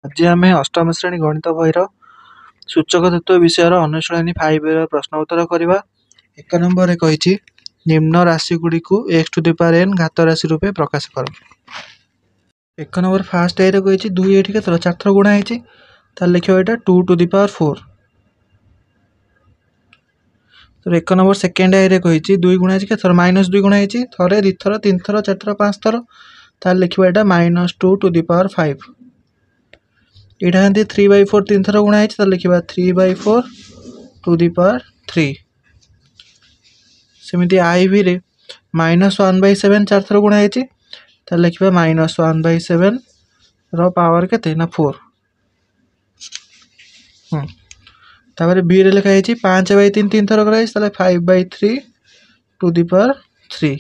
आज आम अष्टम श्रेणी गणित बहीर सूचक तत्व विषय अनुशीलनी 5 प्रश्न उत्तर करवा। 1 नंबर कही निम्न राशि को x to the power n घात राशि रूपे प्रकाश कर। 1 नंबर फास्ट ए कही 2 ये के 4 थर गुणा है लिखा यहाँ 2 टू द पावर 4। तो 1 नंबर सेकेंड ए कही 2 गुणा है थर -2 गुणा है थे 2 थर 3 थर 4 थर 5 थर लिखा यहाँ -2 टू द पावर 5। यहाँ 3/4 3 थर गुणा है लिखा 3/4 टू द पावर 3। सेमती आईवी रे -1/7 4 थर गुणा है लिखा -1/7 पावर के 4। तापर बी रे लिखा है 5/3 3 थर कराई 5/3 टू द पावर 3।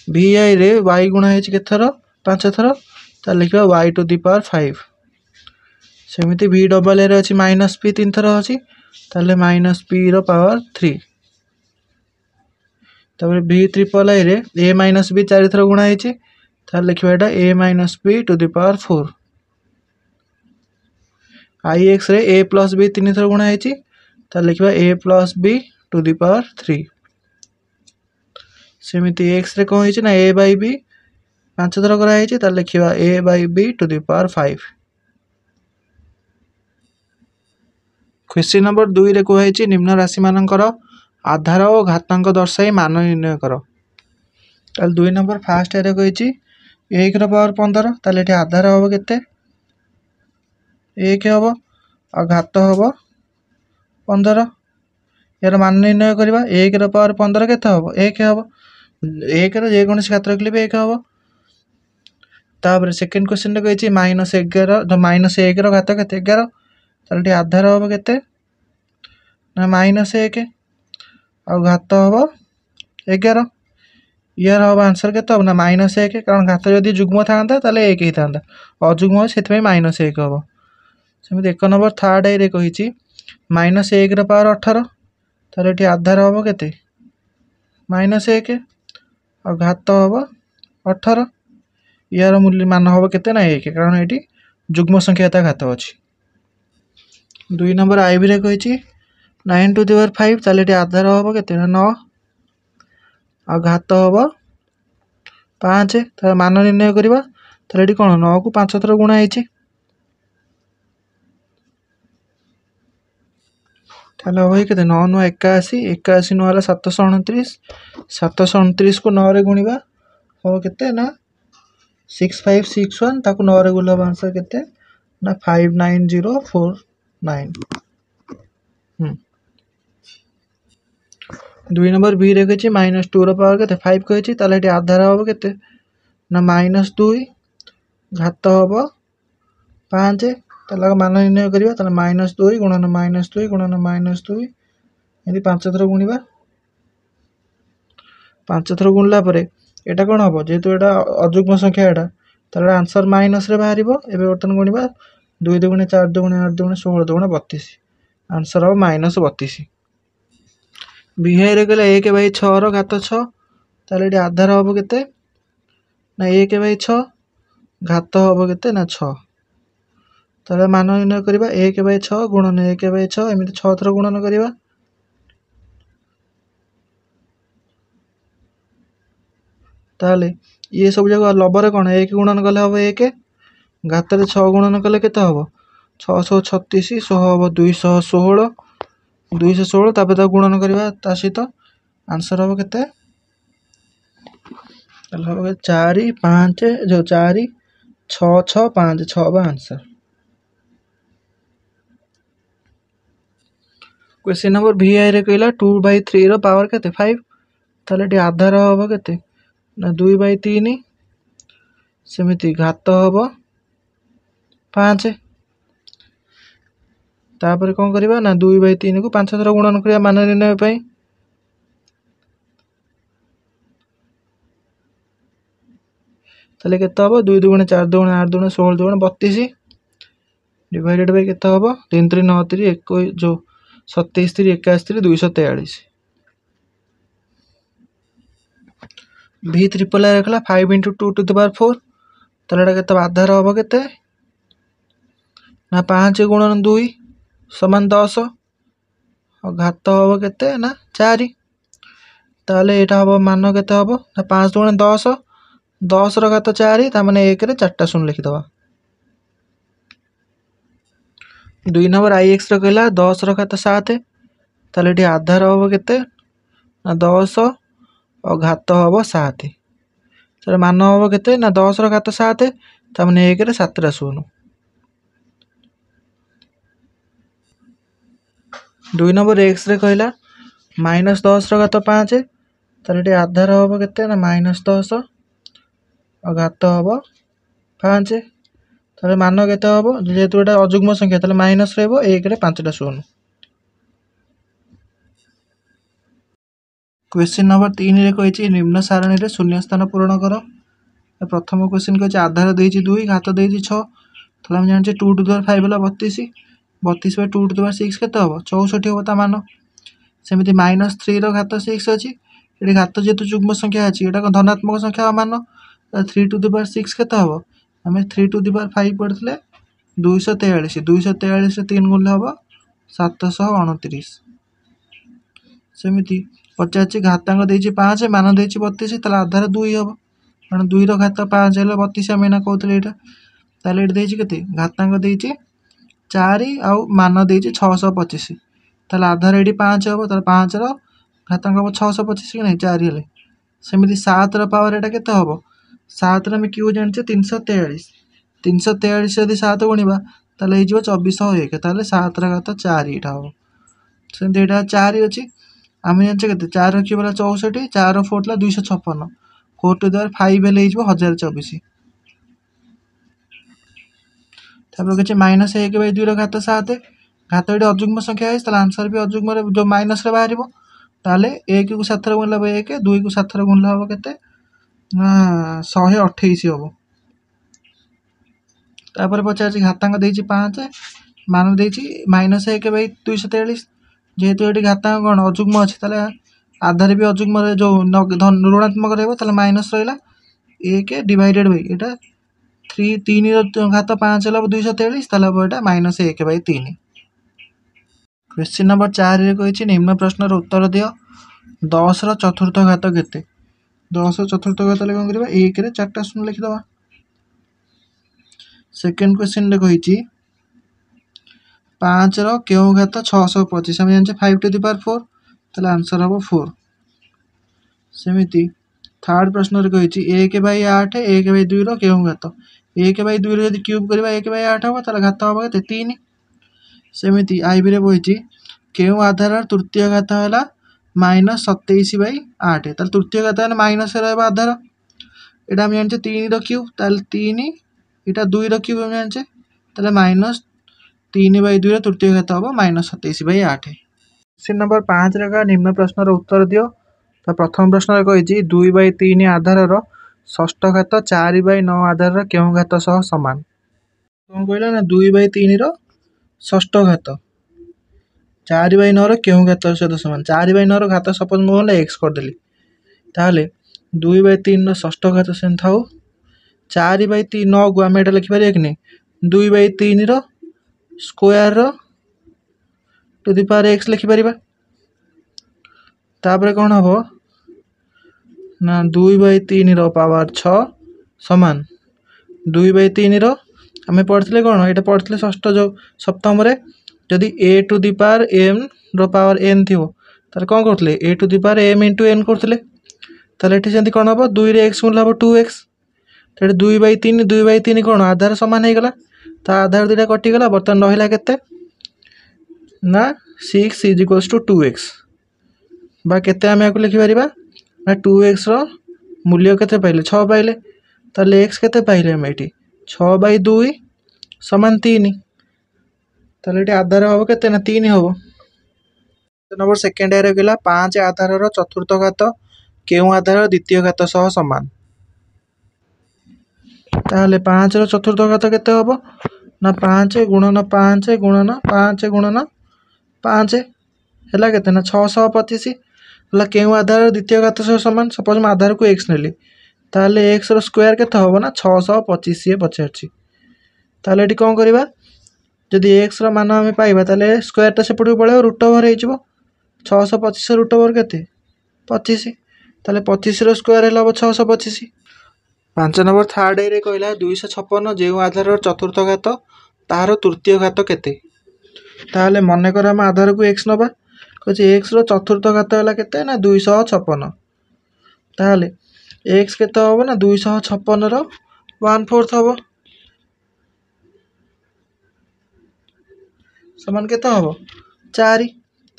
भी आई रे y गुणा है के थर 5 थर लिखा y टू द पावर 5। सेमती भी डबल ए अच्छी -p 3 थर अच्छी -p पावर 3। तापर बी ट्रिपल आई रे a -b 4 थर गुणा है लिखा यहाँ a -b to the power 4। आई एक्स रे a प्लस b 3 थर गुणा है लिखा a plus b to the power 3। सेमती एक्स रे कौन है ना a/b 5 थर कराई लिखा a/b to the power 5। Question number 2 रे कहुई निम्न राशि मानकर आधार और घातांक दर्शाई मान निर्णय कर। 2 नंबर फास्ट ए कही 1 पावर 15 ये आधार हम के 1 हम और घात हम 15। यार मान निर्णय करवा 1 पावर 15 के 1 हम 1 जेकोसी घात रखले भी 1 हम। तापर सेकेंड क्वेश्चन कही -1 घात के 11 आधार हम के -1 और घात हम 11। यार हम आंसर के ना -1 कारण घात जदि जुग्म था 1 ही था अजुग्म से -1 हम। सेमती 1 नंबर थर्ड ए कही -1 पावर 18 ये आधार हम के -1 और घात हम 18। यार मूल्य मान हम के 1 कारण ये जुग्म संख्या घात अच्छी। 2 नंबर आईवी रे कही 9 टू द पावर 5 ये आधार हम के 9 और घात हम 5 मान निर्णय करवा ये कौन 9 को 5 थर गुणा है 9 9 81 81 9 729 729 को 9 रे गुणवा हम के ना 6561 ताको 9 रे गुणवा आंसर के ना 59049। 2 नंबर बी रे कही -2 पावर के 5 कही आधार हम के ना -2 घात हम 5 मान निर्णय करवा -2 गुणन -2 गुणन -2 ये 5 थर गुणवा 5 थर गुणला यहाँ कौन हम जेहेतु यहाँ अजुग्म संख्या यहाँ आंसर माइनस रे बाहर एवं बर्तन गुणवा 2 दुगुणे 4 दुगुणे 8 दुगुणे 16 दुगुणे 32 आंसर हम -32। बिहाई कहला 1/6 घात 6 ये आधार हम के ना 1/6 घात हम के ना 6 मान निर्णय करवा 1/6 गुणन 1/6 एमती 6 थर गुणन करवा। ताले ये सब जगह लबर कौन 1 गुणन कले हम 1 घात 6 गुणन कले के हम 636 हम 216 216 तापर गुणन करवा सहित आंसर हम के 4 5 जो 4 6 6 5 6 आंसर। क्वेश्चन नंबर भी आई रे कहला 2/3 पावर के 5 आधार हम के ना 2/3 सेमती घात हम 5 तापर कौन करवा ना 2/3 को 5 थर गुणन करवा मान निर्णय पाई के 2 दुगुणे 4 दुगुणे 8 दुगुणे 16 दुगुणे 32 डिवाइडेड बाय के 3 3 9 3 21 जो 27 3 81 243। भी ट्रिपल रखला 5 × 2 टू द पावर 4 ताहले एटा केते आधार हबो केते ना 5 गुणन 2 समान 10 और घात हबो केते ना 4 ताहले एटा हबो मान केते हबो ना 5 गुणन 10 10 रो घात 4 ता माने 1 रे 4टा शून्य लिखि दबा 2 नंबर ix रो कहला 10 रो घात 7 ताहले एटी आधार हबो केते ना 10 और घात हबो 7 ताहले मान हबो केते ना 10 रो घात 7 ता माने 1 रे 7टा शून्य 2 नंबर x रे कहला -10 रो घात 5 ताहले एटी आधार हबो केते ना -10 और घात हबो 5 ताहले मान केते हबो जेहेतु एटा अजुग्म संख्या ताहले माइनस रहबो 1 रे 5टा शून्य। क्वेश्चन नंबर 3 रे कहिछि निम्न सारणी रे शून्य स्थान पूरण कर। प्रथम क्वेश्चन कहिछि आधार देछि 2 घात देछि 6 ताहले हम जानि 2 टू द पावर 5 होला 32 32 बाय 2 टू द पावर 6 केते हबो 64 हबो ता मान सेमिति -3 रो घात 6 अछि एटी घात जेतु जुग्म संख्या अछि एटा धनात्मक संख्या मान 3 टू द पावर 6 केते हबो हमें 3 टू द पावर 5 पढ़थिले 243 243 रे 3 गुणले हबो 729 सेमिति पचाछि घातांक देछि 5 मान देछि 32 ताले आधार 2 हबो कारण 2 रो घात 5 हेले 32 हम एना कहउतले एटा ताले एटा देछि केते घातांक देछि 4 आ मान देछि 625 ताले आधार एडी 5 हबो ताले 5 रो घातांक हबो 625 कि नै 4 हेले सेमिति 7 रो पावर एटा केते हबो 7 रे हम क्यू जानछे 343 343 यदि 7 गुणिबा ताले हे जिवो 2401 ताले 7 रो घात 4 एटा हबो सेमिति एटा 4 अछि आमे जानछे केते 4 रो क्यू वाला 64 4 रो 4 ला 256 4 टू द पावर 5 हेले हे जिवो 1024 तापर केछि -1 बाय 2 रो घात 7 घात एडी अजुग्म संख्या है ताले आंसर भी अजुग्म रे जो माइनस रे बाहरिबो ताले 1 को 7 रे गुणला 1 2 को 7 रे गुणला हबो केते ना 128 हबो तापर पचाछि घातांक देछि 5 मान देछि -1 बाय 243 जेहेतु एटी घातांक कोन अजुग्म अछि ताले आधार भी अजुग्म रे जो ऋणात्मक रहबो ताले माइनस रहिला 1 डिवाइडेड बाय एटा 3 रो घात 5 होला 243 ताले हबो एटा -1 बाय 3। क्वेश्चन नंबर 4 रे कहिछि निम्न प्रश्न रो उत्तर दियो 10 रो चतुर्थ घात केते 10 रो चतुर्थ घात ले कोन करबा 1 रे 4टा शून्य लिखि दबा। सेकंड क्वेश्चन रे कहिछि 5 रो केउ घात 625 हम जानछे 5 टू द पावर 4 ताले आंसर हबो 4 सेमिति थर्ड प्रश्न रे कहिछि 1 बाय 8 1 बाय 2 रो केउ घात 1 बाय 2 रे यदि क्यूब करबा 1 बाय 8 हबो ताले घात हबो केते 3 सेमिति आईबी रे बहिछि केउ आधार तृतीय घात होला -27 बाय 8 ताले तृतीय घात माने माइनस रहबा आधार एटा हम जानछे 3 रो क्यूब ताले 3 एटा 2 रो क्यूब हम जानछे ताले -3 बाय 2 रो तृतीय घात हबो -27 बाय 8। क्वेश्चन नंबर 5 रे का निम्न प्रश्न रो उत्तर दियो तो प्रथम प्रश्न रे कहिछि 2 बाय 3 आधार रो षष्ठ घात 4 बाय 9 आधार रो केउ घात सह समान कोन कहला ना 2 बाय 3 रो षष्ठ घात 4 बाय 9 रो केउ घात सह समान 4 बाय 9 रो घात सपोज मो होला x कर देली ताले 2 बाय 3 रो षष्ठ घात सेन थाउ 4 बाय 3 9 को हम एटा लिखि पारे कि नै 2 बाय 3 रो स्क्वायर रो टू द पावर x लिखि परिबा तापर कोन हबो ना 2 बाय 3 रो पावर 6 समान 2 बाय 3 रो हमें पढ़थिले कोन एटा पढ़थिले षष्ठ जो सप्तम रे यदि a to the power m रो पावर n थिवो ताले कोन करथले a to the power m * n करथले ताले एठी सेंति कोन हबो 2 रे x गुणला हबो 2x तेरे 2 बाय 3 कोन आधार समान हे गला ता आधार दिटा कटि गला बर्तन रहिला केते ना 6 = 2x बा केते हम याको लिखि परिबा ना 2x रो मूल्य केते पाइले 6 पाइले ताले x केते पाइले हम एठी 6 बाय 2 समान 3 ताले एठी आधार हबो केते ना 3 हबो। नंबर सेकंड रे गेला 5 आधार रो चतुर्थ घात केउ आधार रो द्वितीय घात सह समान ताले 5 रो चतुर्थ घात केते हबो ना 5 गुणन 5 गुणन 5 गुणन 5 हैला केते ना 625 हला केउ आधार द्वितीय घात सह समान सपोज म आधार को x नेली ताहले एक्स रो स्क्वायर केते हबो ना 625 ये पचारछि। ताहले एठी कोन करबा जदि एक्स रो मान हमें पाइबा ताहले स्क्वायर टा सेपटू पळेबो रूट ओवर हे जिवो 625 रूट ओवर केते 25 ताहले 25 रो स्क्वायर हेला 625। 5 नंबर थर्ड ए रे कहला 256 जेउ आधार चतुर्थ घात ताहार तृतीय घात केते। ताहले मने कर हम आधार को x नबा कहछि x रो चतुर्थ घात हला केते ना 256। ताहले x केते हबो ना 256 रो 1/4 हबो समान केते हबो 4।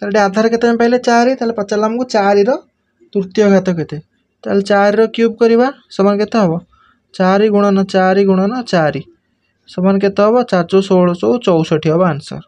ताहले आधार केते हम पहिले 4 ताहले पचारला हमको 4 रो तृतीय घात केते ताहले 4 रो क्यूब करबा समान केते हबो 4 गुणन 4 गुणन 4 समान केते हबो 4 16 64 हबो आंसर।